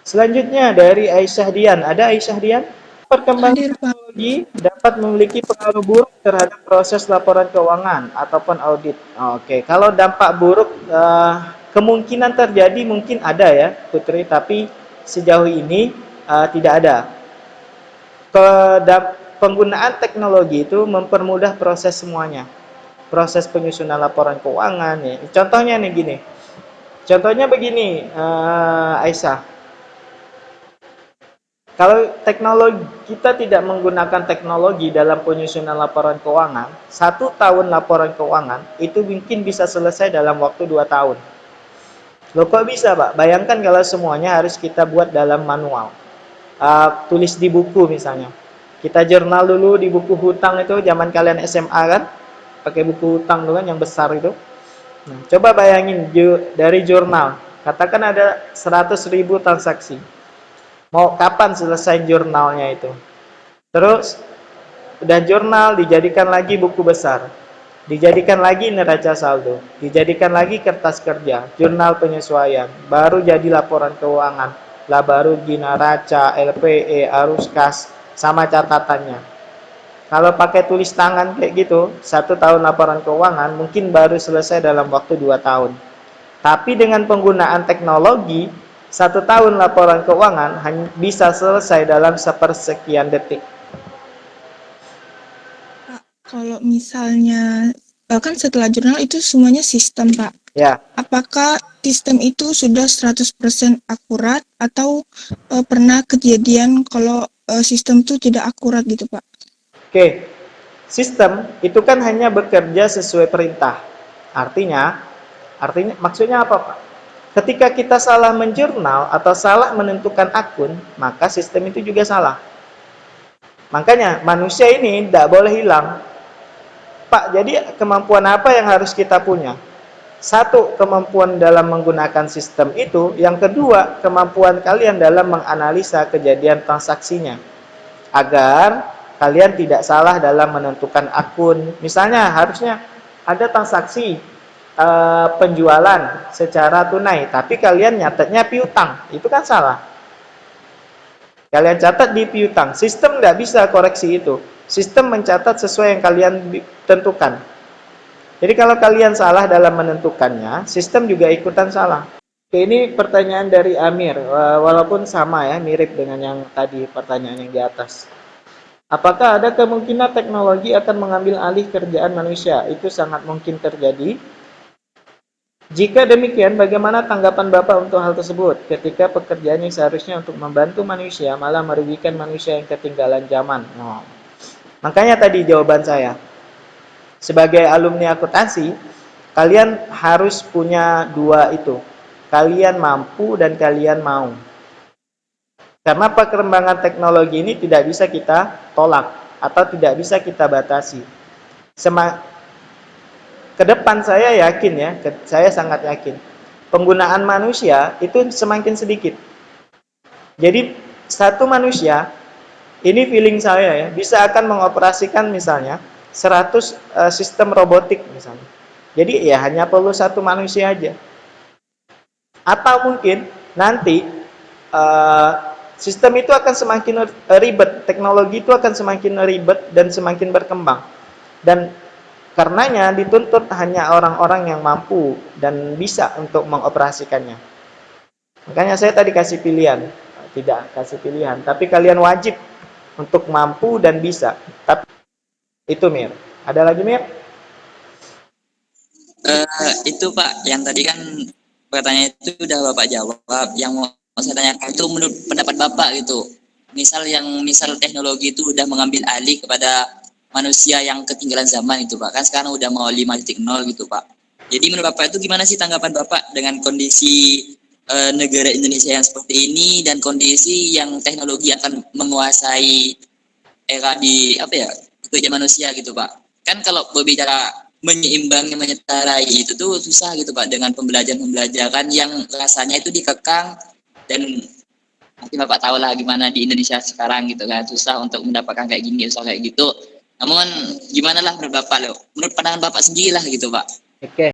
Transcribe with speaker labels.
Speaker 1: Selanjutnya dari Aisyah Dian. Ada Aisyah Dian? Perkembangan
Speaker 2: Hadir, Pak.
Speaker 1: teknologi dapat memiliki pengaruh buruk terhadap proses laporan keuangan ataupun audit. Oke, kalau dampak buruk kemungkinan terjadi mungkin ada ya, Putri, tapi sejauh ini tidak ada. Penggunaan teknologi itu mempermudah proses semuanya. Proses penyusunan laporan keuangan ya. Contohnya nih gini. Contohnya begini, Aisyah. Kalau teknologi kita tidak menggunakan teknologi dalam penyusunan laporan keuangan, 1 tahun laporan keuangan itu mungkin bisa selesai dalam waktu 2 tahun. Loh kok bisa, Pak? Bayangkan kalau semuanya harus kita buat dalam manual. Tulis di buku misalnya. Kita jurnal dulu di buku hutang itu, zaman kalian SMA kan? Pakai buku hutang dulu kan yang besar itu. Nah, coba bayangin dari jurnal. Katakan ada 100.000 transaksi. Mau kapan selesai jurnalnya itu? Terus udah jurnal dijadikan lagi buku besar, dijadikan lagi neraca saldo, dijadikan lagi kertas kerja, jurnal penyesuaian, baru jadi laporan keuangan, lah baru di neraca, LPE, arus kas, sama catatannya. Kalau pakai tulis tangan kayak gitu, 1 tahun laporan keuangan mungkin baru selesai dalam waktu 2 tahun. Tapi dengan penggunaan teknologi, 1 tahun laporan keuangan hanya bisa selesai dalam sepersekian detik.
Speaker 2: Pak, kalau misalnya kan setelah jurnal itu semuanya sistem, Pak.
Speaker 1: Ya,
Speaker 2: Apakah sistem itu sudah 100% akurat atau pernah kejadian kalau sistem itu tidak akurat gitu, Pak?
Speaker 1: oke. Sistem itu kan hanya bekerja sesuai perintah. Artinya maksudnya apa, Pak? Ketika kita salah menjurnal atau salah menentukan akun, maka sistem itu juga salah. Makanya manusia ini tidak boleh hilang. Pak, jadi kemampuan apa yang harus kita punya? Satu, kemampuan dalam menggunakan sistem itu. Yang kedua, kemampuan kalian dalam menganalisa kejadian transaksinya. Agar kalian tidak salah dalam menentukan akun. Misalnya, harusnya ada transaksi penjualan secara tunai, tapi kalian nyatetnya piutang. Itu kan salah. Kalian catat di piutang. Sistem nggak bisa koreksi itu. Sistem mencatat sesuai yang kalian tentukan. Jadi kalau kalian salah dalam menentukannya, sistem juga ikutan salah. Oke, ini pertanyaan dari Amir, walaupun sama ya, mirip dengan yang tadi pertanyaan yang di atas. Apakah ada kemungkinan teknologi akan mengambil alih kerjaan manusia? Itu sangat mungkin terjadi. Jika demikian, bagaimana tanggapan Bapak untuk hal tersebut? Ketika pekerjaannya seharusnya untuk membantu manusia, malah merugikan manusia yang ketinggalan zaman. Oh. Makanya tadi jawaban saya. Sebagai alumni akuntansi, kalian harus punya dua itu. Kalian mampu dan kalian mau. Karena perkembangan teknologi ini tidak bisa kita tolak atau tidak bisa kita batasi. Ke depan saya yakin ya, saya sangat yakin. Penggunaan manusia itu semakin sedikit. Jadi satu manusia, ini feeling saya ya, bisa akan mengoperasikan misalnya 100 sistem robotik misalnya. Jadi ya hanya perlu satu manusia aja. Atau mungkin nanti sistem itu akan semakin ribet, teknologi itu akan semakin ribet dan semakin berkembang. Dan karenanya dituntut hanya orang-orang yang mampu dan bisa untuk mengoperasikannya. Makanya saya tadi kasih pilihan, tidak kasih pilihan, tapi kalian wajib untuk mampu dan bisa. Tapi itu Mir. Ada lagi Mir?
Speaker 3: Itu Pak, yang tadi kan pertanyaan itu udah Bapak jawab. Yang mau saya tanyakan itu menurut pendapat Bapak gitu. Misal teknologi itu udah mengambil alih kepada manusia yang ketinggalan zaman itu Pak. Kan sekarang udah mau 5.0 gitu Pak. Jadi menurut Bapak itu gimana sih tanggapan Bapak dengan kondisi negara Indonesia yang seperti ini dan kondisi yang teknologi akan menguasai era di apa ya kerja manusia gitu Pak. Kan kalau berbicara menyeimbangi menyetarai itu tuh susah gitu Pak dengan pembelajaran yang rasanya itu dikekang dan mungkin Bapak tahu lah gimana di Indonesia sekarang gitu kan susah untuk mendapatkan kayak gini susah kayak gitu. Namun gimana lah menurut Bapak loh menurut pandangan Bapak sendiri lah gitu Pak.
Speaker 1: Oke,